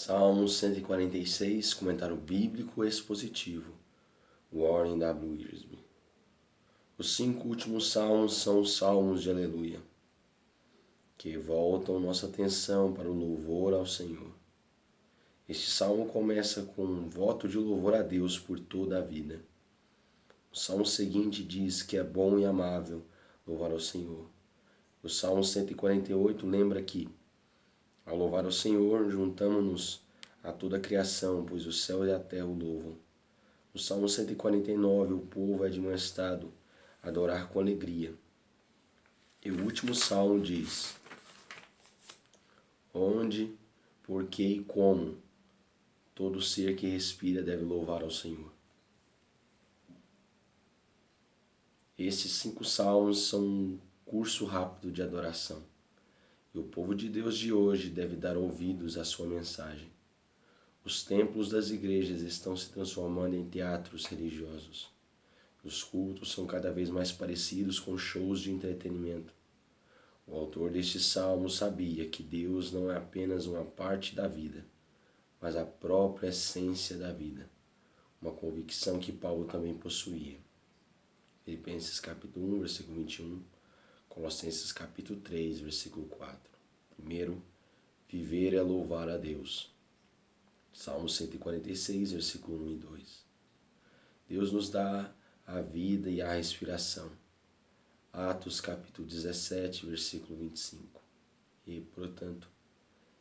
Salmo 146, comentário bíblico expositivo, Warren W. Wiersbe. Os 5 últimos salmos são os salmos de aleluia, que voltam nossa atenção para o louvor ao Senhor. Este salmo começa com um voto de louvor a Deus por toda a vida. O salmo seguinte diz que é bom e amável louvar ao Senhor. O salmo 148 lembra que, ao louvar ao Senhor, juntamos-nos a toda a criação, pois o céu e a terra o louvam. No Salmo 149, o povo é admoestado a adorar com alegria. E o último salmo diz: onde, por que e como todo ser que respira deve louvar ao Senhor. Esses 5 salmos são um curso rápido de adoração. E o povo de Deus de hoje deve dar ouvidos à sua mensagem. Os templos das igrejas estão se transformando em teatros religiosos. Os cultos são cada vez mais parecidos com shows de entretenimento. O autor deste salmo sabia que Deus não é apenas uma parte da vida, mas a própria essência da vida, uma convicção que Paulo também possuía. Filipenses capítulo 1, versículo 21, Colossenses capítulo 3, versículo 4. Primeiro, viver é louvar a Deus. Salmo 146, versículo 1 e 2. Deus nos dá a vida e a respiração. Atos capítulo 17, versículo 25. E, portanto,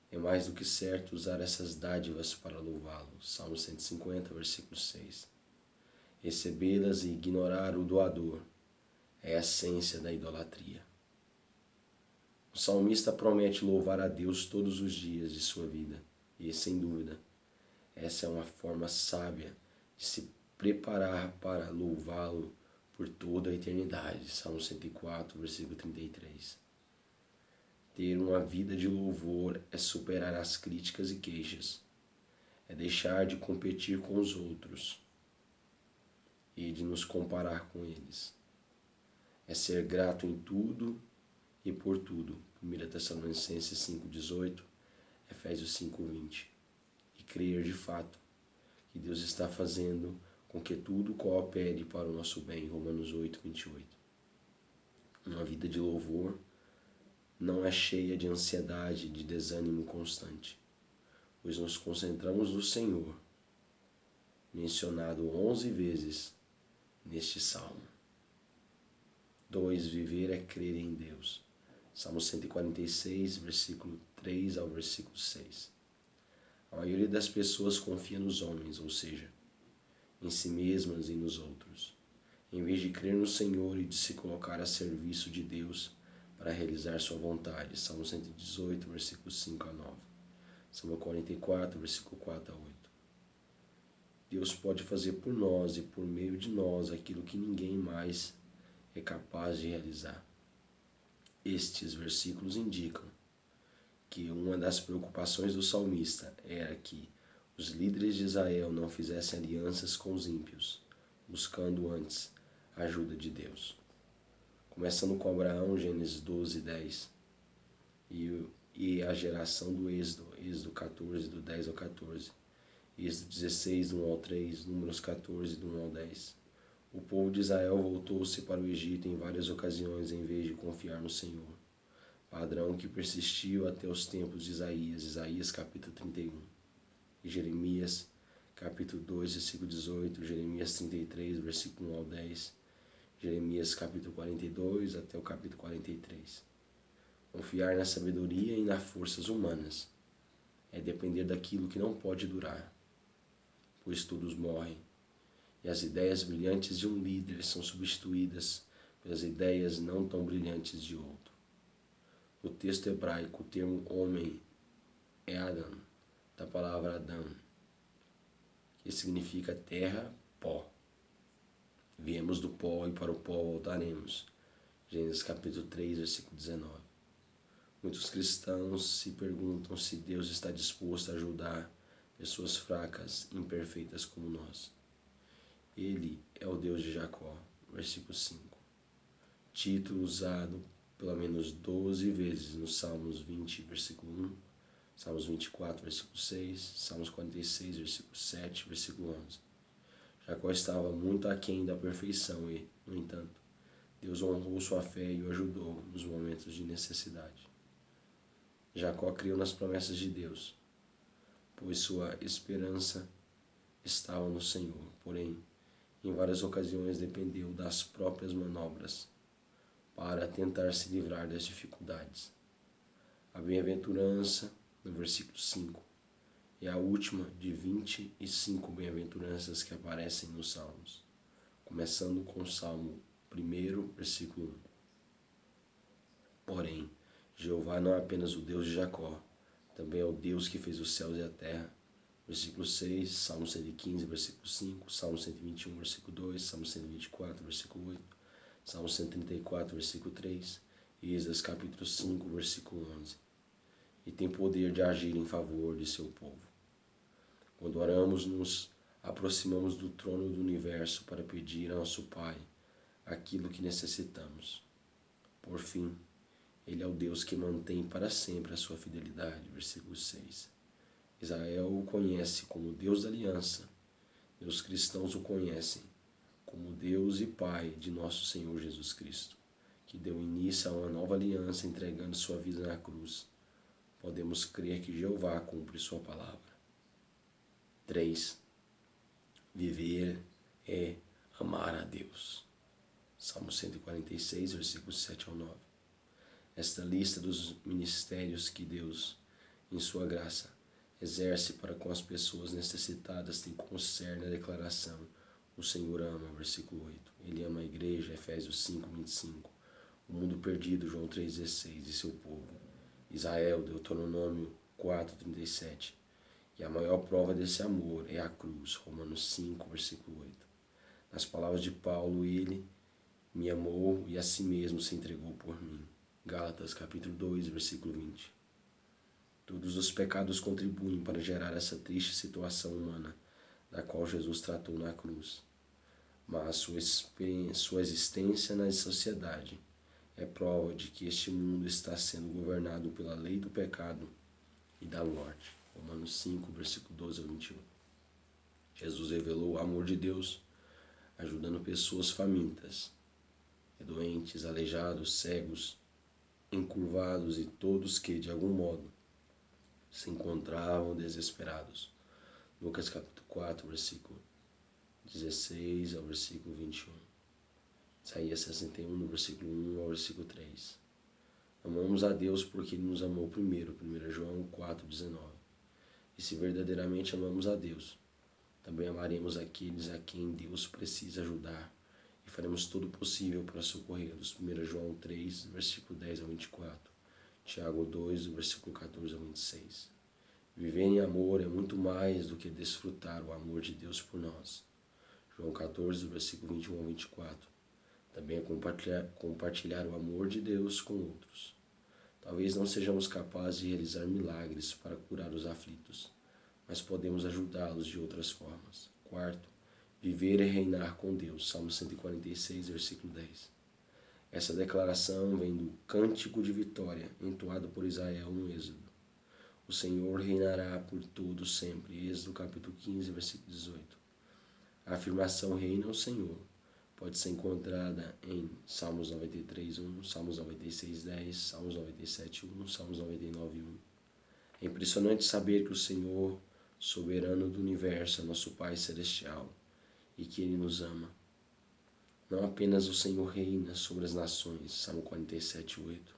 é mais do que certo usar essas dádivas para louvá-lo. Salmo 150, versículo 6. Recebê-las e ignorar o doador é a essência da idolatria. O salmista promete louvar a Deus todos os dias de sua vida. E, sem dúvida, essa é uma forma sábia de se preparar para louvá-lo por toda a eternidade. Salmo 104, versículo 33. Ter uma vida de louvor é superar as críticas e queixas. É deixar de competir com os outros e de nos comparar com eles. É ser grato em tudo e por tudo. 1 Tessalonicenses 5,18, Efésios 5,20. E crer de fato que Deus está fazendo com que tudo coopere para o nosso bem. Romanos 8,28. Uma vida de louvor não é cheia de ansiedade e de desânimo constante, pois nos concentramos no Senhor, mencionado 11 vezes neste salmo. 2. Viver é crer em Deus. Salmo 146, versículo 3 ao versículo 6. A maioria das pessoas confia nos homens, ou seja, em si mesmas e nos outros, em vez de crer no Senhor e de se colocar a serviço de Deus para realizar sua vontade. Salmo 118, versículo 5 a 9. Salmo 44, versículo 4 a 8. Deus pode fazer por nós e por meio de nós aquilo que ninguém mais é capaz de realizar. Estes versículos indicam que uma das preocupações do salmista era que os líderes de Israel não fizessem alianças com os ímpios, buscando antes a ajuda de Deus. Começando com Abraão, Gênesis 12, 10, e a geração do Êxodo, Êxodo 14, do 10 ao 14, Êxodo 16, do 1 ao 3, Números 14, do 1 ao 10. O povo de Israel voltou-se para o Egito em várias ocasiões em vez de confiar no Senhor, padrão que persistiu até os tempos de Isaías, Isaías capítulo 31, e Jeremias capítulo 2, versículo 18, Jeremias 33, versículo 1 ao 10, Jeremias capítulo 42 até o capítulo 43. Confiar na sabedoria e nas forças humanas é depender daquilo que não pode durar, pois todos morrem, e as ideias brilhantes de um líder são substituídas pelas ideias não tão brilhantes de outro. No texto hebraico, o termo homem é Adam, da palavra Adam, que significa terra, pó. Viemos do pó e para o pó voltaremos. Gênesis capítulo 3, versículo 19. Muitos cristãos se perguntam se Deus está disposto a ajudar pessoas fracas, imperfeitas como nós. Ele é o Deus de Jacó, versículo 5. Título usado pelo menos 12 vezes nos Salmos 20, versículo 1, Salmos 24, versículo 6, Salmos 46, versículo 7, versículo 11. Jacó estava muito aquém da perfeição e, no entanto, Deus honrou sua fé e o ajudou nos momentos de necessidade. Jacó creu nas promessas de Deus, pois sua esperança estava no Senhor. Porém, em várias ocasiões dependeu das próprias manobras para tentar se livrar das dificuldades. A bem-aventurança, no versículo 5, é a última de 25 bem-aventuranças que aparecem nos Salmos, começando com o Salmo 1, versículo 1. Porém, Jeová não é apenas o Deus de Jacó, também é o Deus que fez os céus e a terra. Versículo 6, Salmo 115, versículo 5, Salmo 121, versículo 2, Salmo 124, versículo 8, Salmo 134, versículo 3, e Esdras capítulo 5, versículo 11. E tem poder de agir em favor de seu povo. Quando oramos, nos aproximamos do trono do universo para pedir a nosso Pai aquilo que necessitamos. Por fim, Ele é o Deus que mantém para sempre a sua fidelidade. Versículo 6. Israel o conhece como Deus da aliança, e os cristãos o conhecem como Deus e Pai de nosso Senhor Jesus Cristo, que deu início a uma nova aliança entregando sua vida na cruz. Podemos crer que Jeová cumpre sua palavra. 3. Viver é amar a Deus. Salmo 146, versículos 7 ao 9. Esta lista dos ministérios que Deus, em sua graça, exerce para com as pessoas necessitadas tem como cerne a declaração: o Senhor ama, versículo 8. Ele ama a igreja, Efésios 5, 25. O mundo perdido, João 3,16, e seu povo, Israel, Deuteronômio 4, 37. E a maior prova desse amor é a cruz, Romanos 5, versículo 8. Nas palavras de Paulo, ele me amou e a si mesmo se entregou por mim. Gálatas capítulo 2, versículo 20. Todos os pecados contribuem para gerar essa triste situação humana, da qual Jesus tratou na cruz. Mas sua existência na sociedade é prova de que este mundo está sendo governado pela lei do pecado e da morte. Romanos 5, versículo 12 ao 21. Jesus revelou o amor de Deus, ajudando pessoas famintas, doentes, aleijados, cegos, encurvados e todos que, de algum modo, se encontravam desesperados. Lucas capítulo 4, versículo 16 ao versículo 21. Isaías 61, no versículo 1 ao versículo 3. Amamos a Deus porque Ele nos amou primeiro, 1 João 4, 19. E se verdadeiramente amamos a Deus, também amaremos aqueles a quem Deus precisa ajudar e faremos todo o possível para socorrê-los. 1 João 3, versículo 10 ao 24. Tiago 2, versículo 14 ao 26. Viver em amor é muito mais do que desfrutar o amor de Deus por nós. João 14, versículo 21 ao 24. Também é compartilhar o amor de Deus com outros. Talvez não sejamos capazes de realizar milagres para curar os aflitos, mas podemos ajudá-los de outras formas. 4. Viver e reinar com Deus. Salmo 146, versículo 10. Essa declaração vem do cântico de vitória entoado por Israel no Êxodo. O Senhor reinará por todo sempre. Êxodo capítulo 15, versículo 18. A afirmação reina o Senhor pode ser encontrada em Salmos 93, 1, Salmos 96, 10, Salmos 97, 1, Salmos 99, 1. É impressionante saber que o Senhor, soberano do universo, é nosso Pai Celestial e que Ele nos ama. Não apenas o Senhor reina sobre as nações, Salmo 47, 8,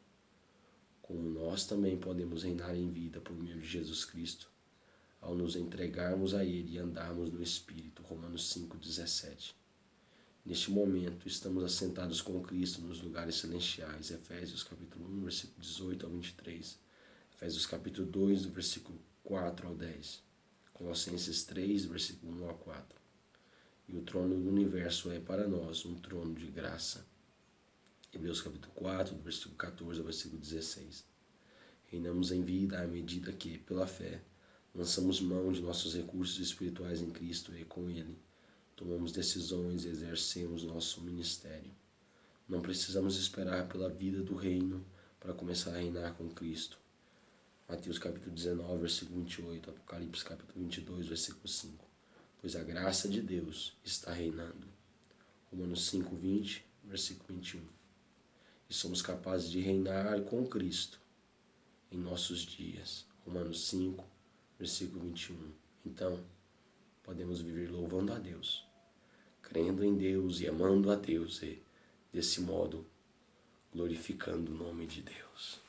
como nós também podemos reinar em vida por meio de Jesus Cristo, ao nos entregarmos a Ele e andarmos no Espírito, Romanos 5, 17. Neste momento, estamos assentados com Cristo nos lugares celestiais, Efésios capítulo 1, versículo 18 ao 23, Efésios capítulo 2, do versículo 4 ao 10, Colossenses 3, versículo 1 ao 4. E o trono do universo é para nós um trono de graça. Hebreus capítulo 4, do versículo 14 ao versículo 16. Reinamos em vida à medida que, pela fé, lançamos mão de nossos recursos espirituais em Cristo e com Ele tomamos decisões e exercemos nosso ministério. Não precisamos esperar pela vida do reino para começar a reinar com Cristo. Mateus capítulo 19, versículo 28, Apocalipse capítulo 22, versículo 5. Pois a graça de Deus está reinando. Romanos 5, 20, versículo 21. E somos capazes de reinar com Cristo em nossos dias. Romanos 5, versículo 21. Então, podemos viver louvando a Deus, crendo em Deus e amando a Deus e, desse modo, glorificando o nome de Deus.